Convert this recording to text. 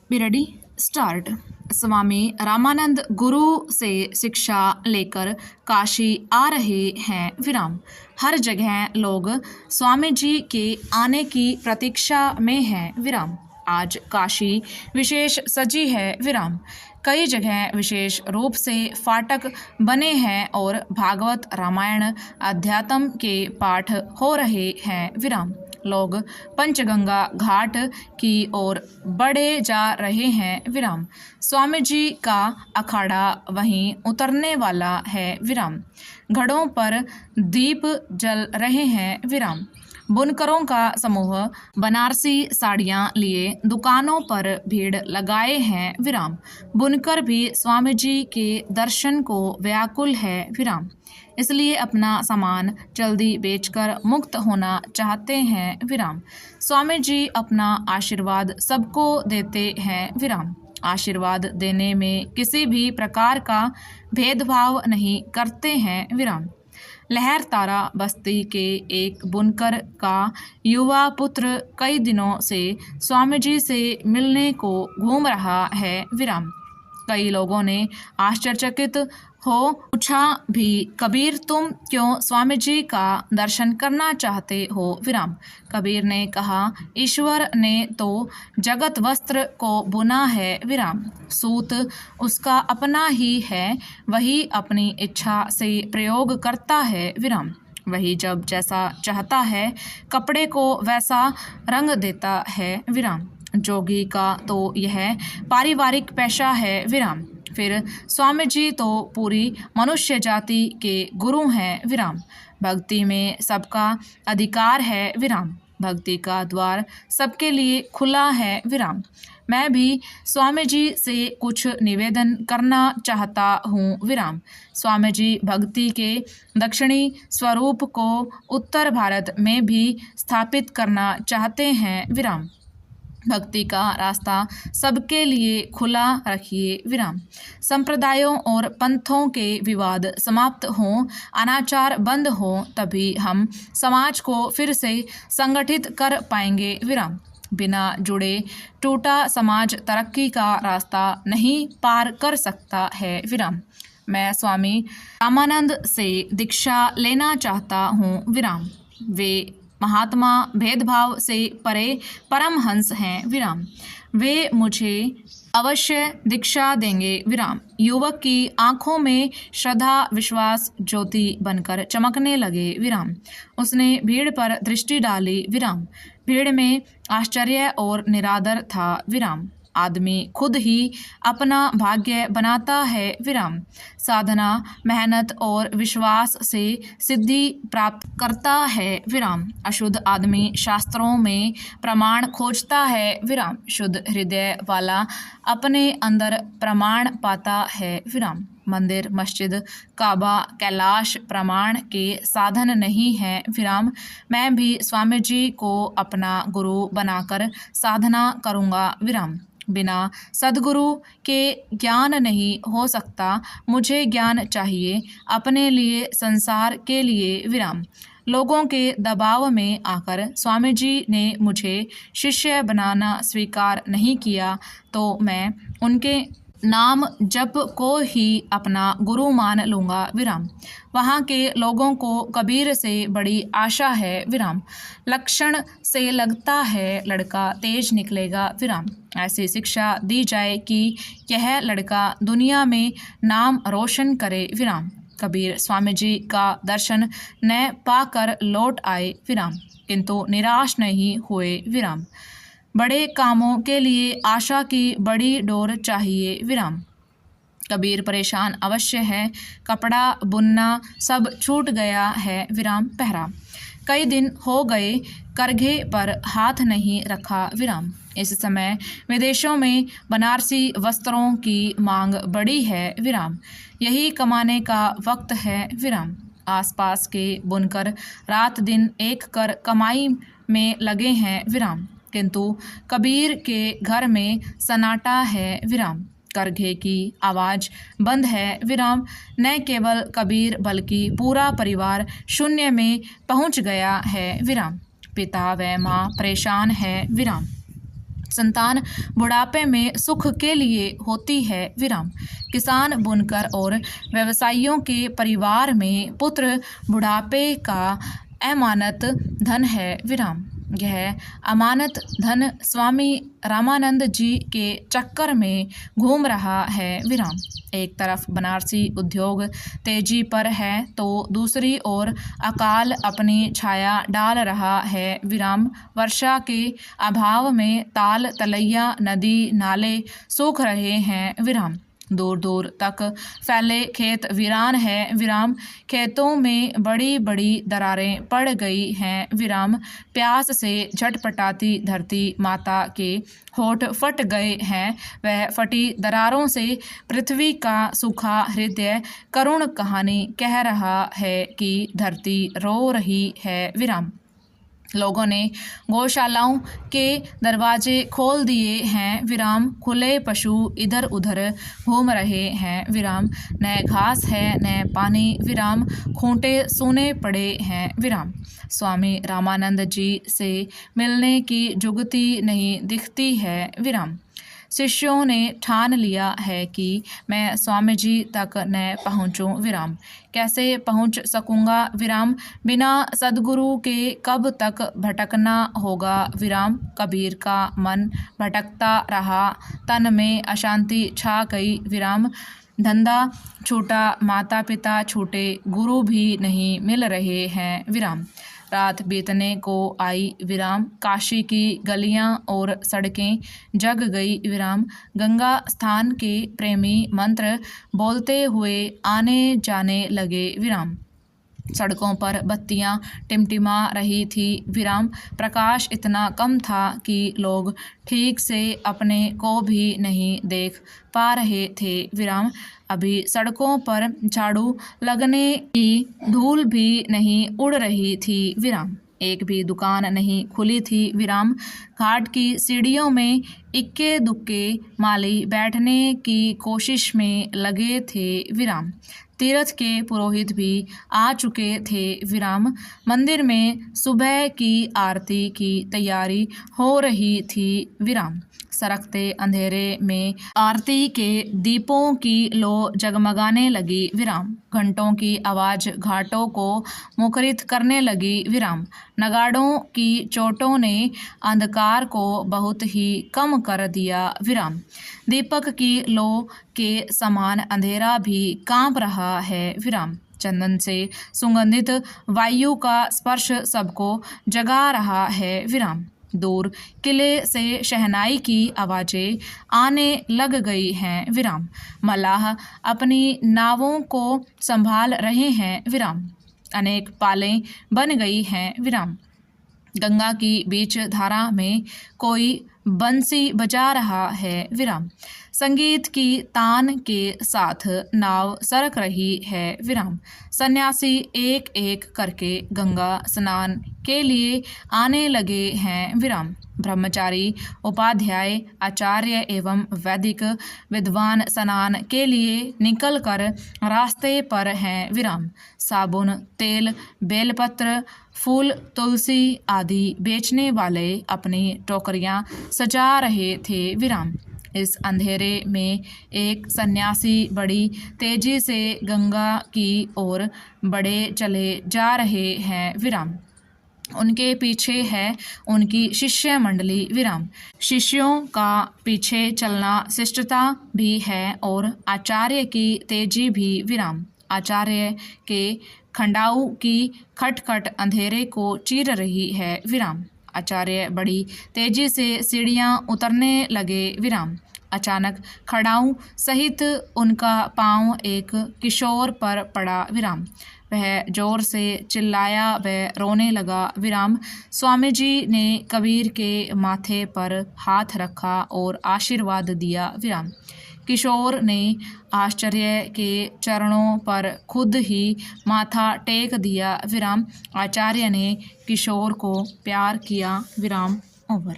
B ready start. Swami Ramanand गुरु से शिक्षा लेकर काशी आ रहे हैं विराम। हर जगह लोग स्वामी जी के आने की प्रतीक्षा में हैं विराम। आज काशी विशेष सजी है विराम। कई जगह विशेष रूप से फाटक बने हैं और भागवत रामायण अध्यात्म के पाठ हो रहे हैं विराम। लोग पंचगंगा घाट की ओर बढ़े जा रहे हैं विराम। स्वामी जी का अखाड़ा वहीं उतरने वाला है विराम। घड़ों पर दीप जल रहे हैं विराम। बुनकरों का समूह बनारसी साड़ियाँ लिए दुकानों पर भीड़ लगाए हैं विराम। बुनकर भी स्वामी जी के दर्शन को व्याकुल है विराम, इसलिए अपना सामान जल्दी बेचकर मुक्त होना चाहते हैं विराम। स्वामी जी अपना आशीर्वाद सबको देते हैं विराम। आशीर्वाद देने में किसी भी प्रकार का भेदभाव नहीं करते हैं विराम। लहर तारा बस्ती के एक बुनकर का युवा पुत्र कई दिनों से स्वामी जी से मिलने को घूम रहा है विराम। कई लोगों ने आश्चर्यचकित हो पूछा भी, कबीर तुम क्यों स्वामी जी का दर्शन करना चाहते हो विराम। कबीर ने कहा, ईश्वर ने तो जगत वस्त्र को बुना है विराम। सूत उसका अपना ही है, वही अपनी इच्छा से प्रयोग करता है विराम। वही जब जैसा चाहता है कपड़े को वैसा रंग देता है विराम। जोगी का तो यह पारिवारिक पेशा है विराम। फिर स्वामी जी तो पूरी मनुष्य जाति के गुरु हैं विराम। भक्ति में सबका अधिकार है विराम। भक्ति का द्वार सबके लिए खुला है विराम। मैं भी स्वामी जी से कुछ निवेदन करना चाहता हूँ विराम। स्वामी जी भक्ति के दक्षिणी स्वरूप को उत्तर भारत में भी स्थापित करना चाहते हैं विराम। भक्ति का रास्ता सबके लिए खुला रखिए विराम। संप्रदायों और पंथों के विवाद समाप्त हों, अनाचार बंद हो, तभी हम समाज को फिर से संगठित कर पाएंगे विराम। बिना जुड़े टूटा समाज तरक्की का रास्ता नहीं पार कर सकता है विराम। मैं स्वामी रामानंद से दीक्षा लेना चाहता हूँ विराम। वे महात्मा भेदभाव से परे परमहंस हैं विराम। वे मुझे अवश्य दीक्षा देंगे विराम। युवक की आंखों में श्रद्धा विश्वास ज्योति बनकर चमकने लगे विराम। उसने भीड़ पर दृष्टि डाली विराम। भीड़ में आश्चर्य और निरादर था विराम। आदमी खुद ही अपना भाग्य बनाता है विराम। साधना मेहनत और विश्वास से सिद्धि प्राप्त करता है विराम। अशुद्ध आदमी शास्त्रों में प्रमाण खोजता है विराम। शुद्ध हृदय वाला अपने अंदर प्रमाण पाता है विराम। मंदिर मस्जिद काबा कैलाश प्रमाण के साधन नहीं है विराम। मैं भी स्वामी जी को अपना गुरु बनाकर साधना करूँगा विराम। बिना सद्गुरु के ज्ञान नहीं हो सकता। मुझे ज्ञान चाहिए अपने लिए संसार के लिए विराम। लोगों के दबाव में आकर स्वामी जी ने मुझे शिष्य बनाना स्वीकार नहीं किया तो मैं उनके नाम जप को ही अपना गुरु मान लूँगा विराम। वहाँ के लोगों को कबीर से बड़ी आशा है विराम। लक्षण से लगता है लड़का तेज निकलेगा विराम। ऐसी शिक्षा दी जाए कि यह लड़का दुनिया में नाम रोशन करे विराम। कबीर स्वामी जी का दर्शन न पाकर लौट आए विराम, किंतु निराश नहीं हुए विराम। बड़े कामों के लिए आशा की बड़ी डोर चाहिए विराम। कबीर परेशान अवश्य है, कपड़ा बुनना सब छूट गया है विराम पहरा। कई दिन हो गए करघे पर हाथ नहीं रखा विराम। इस समय विदेशों में बनारसी वस्त्रों की मांग बड़ी है विराम। यही कमाने का वक्त है विराम। आसपास के बुनकर रात दिन एक कर कमाई में लगे हैं विराम, किंतु कबीर के घर में सन्नाटा है विराम। करघे की आवाज़ बंद है विराम। न केवल कबीर बल्कि पूरा परिवार शून्य में पहुंच गया है विराम। पिता व माँ परेशान है विराम। संतान बुढ़ापे में सुख के लिए होती है विराम। किसान, बुनकर और व्यवसायियों के परिवार में पुत्र बुढ़ापे का अमानत धन है विराम। यह अमानत धन स्वामी रामानंद जी के चक्कर में घूम रहा है विराम। एक तरफ बनारसी उद्योग तेजी पर है तो दूसरी ओर अकाल अपनी छाया डाल रहा है विराम। वर्षा के अभाव में ताल तलैया नदी नाले सूख रहे हैं विराम। दूर दूर तक फैले खेत वीरान है विराम। खेतों में बड़ी बड़ी दरारें पड़ गई हैं विराम। प्यास से झटपटाती धरती माता के होठ फट गए हैं। वह फटी दरारों से पृथ्वी का सूखा हृदय करुण कहानी कह रहा है कि धरती रो रही है विराम। लोगों ने गौशालाओं के दरवाजे खोल दिए हैं विराम। खुले पशु इधर उधर घूम रहे हैं विराम। न घास है न पानी विराम। खूंटे सूने पड़े हैं विराम। स्वामी रामानंद जी से मिलने की जुगती नहीं दिखती है विराम। शिष्यों ने ठान लिया है कि मैं स्वामी जी तक न पहुँचूं विराम। कैसे पहुँच सकूँगा विराम। बिना सद्गुरु के कब तक भटकना होगा विराम। कबीर का मन भटकता रहा, तन में अशांति छा गई विराम। धंधा छूटा, माता पिता छूटे, गुरु भी नहीं मिल रहे हैं विराम। रात बीतने को आई विराम। काशी की गलियां और सड़कें जग गई विराम। गंगा स्थान के प्रेमी मंत्र बोलते हुए आने जाने लगे विराम। सड़कों पर बत्तियां टिमटिमा रही थी विराम। प्रकाश इतना कम था कि लोग ठीक से अपने को भी नहीं देख पा रहे थे विराम। अभी सड़कों पर झाड़ू लगने की धूल भी नहीं उड़ रही थी विराम। एक भी दुकान नहीं खुली थी विराम। घाट की सीढ़ियों में इक्के दुक्के माली बैठने की कोशिश में लगे थे विराम। तीर्थ के पुरोहित भी आ चुके थे विराम। मंदिर में सुबह की आरती की तैयारी हो रही थी विराम। सरकते अंधेरे में आरती के दीपों की लो जगमगाने लगी विराम। घंटों की आवाज़ घाटों को मुखरित करने लगी विराम। नगाड़ों की चोटों ने अंधकार को बहुत ही कम कर दिया विराम। दीपक की लो के समान अंधेरा भी कांप रहा है विराम। चंदन से सुगंधित वायु का स्पर्श सबको जगा रहा है विराम। दूर किले से शहनाई की आवाज़ें आने लग गई हैं विराम। मलाह अपनी नावों को संभाल रहे हैं विराम। अनेक पालें बन गई हैं विराम। गंगा की बीच धारा में कोई बंसी बजा रहा है विराम। संगीत की तान के साथ नाव सरक रही है विराम। सन्यासी एक एक करके गंगा स्नान के लिए आने लगे हैं विराम। ब्रह्मचारी, उपाध्याय, आचार्य एवं वैदिक विद्वान स्नान के लिए निकलकर रास्ते पर हैं विराम। साबुन, तेल, बेलपत्र, फूल, तुलसी आदि बेचने वाले अपनी टोकरियां सजा रहे थे विराम। इस अंधेरे में एक सन्यासी बड़ी तेजी से गंगा की ओर बढ़े चले जा रहे हैं विराम। उनके पीछे है उनकी शिष्य मंडली विराम। शिष्यों का पीछे चलना शिष्टता भी है और आचार्य की तेजी भी विराम। आचार्य के खंडाऊ की खटखट अंधेरे को चीर रही है विराम। आचार्य बड़ी तेजी से सीढ़ियां उतरने लगे विराम। अचानक खड़ाऊ सहित उनका पांव एक किशोर पर पड़ा विराम। वह जोर से चिल्लाया व रोने लगा विराम। स्वामी जी ने कबीर के माथे पर हाथ रखा और आशीर्वाद दिया विराम। किशोर ने आश्चर्य के चरणों पर खुद ही माथा टेक दिया विराम। आचार्य ने किशोर को प्यार किया विराम। ओवर।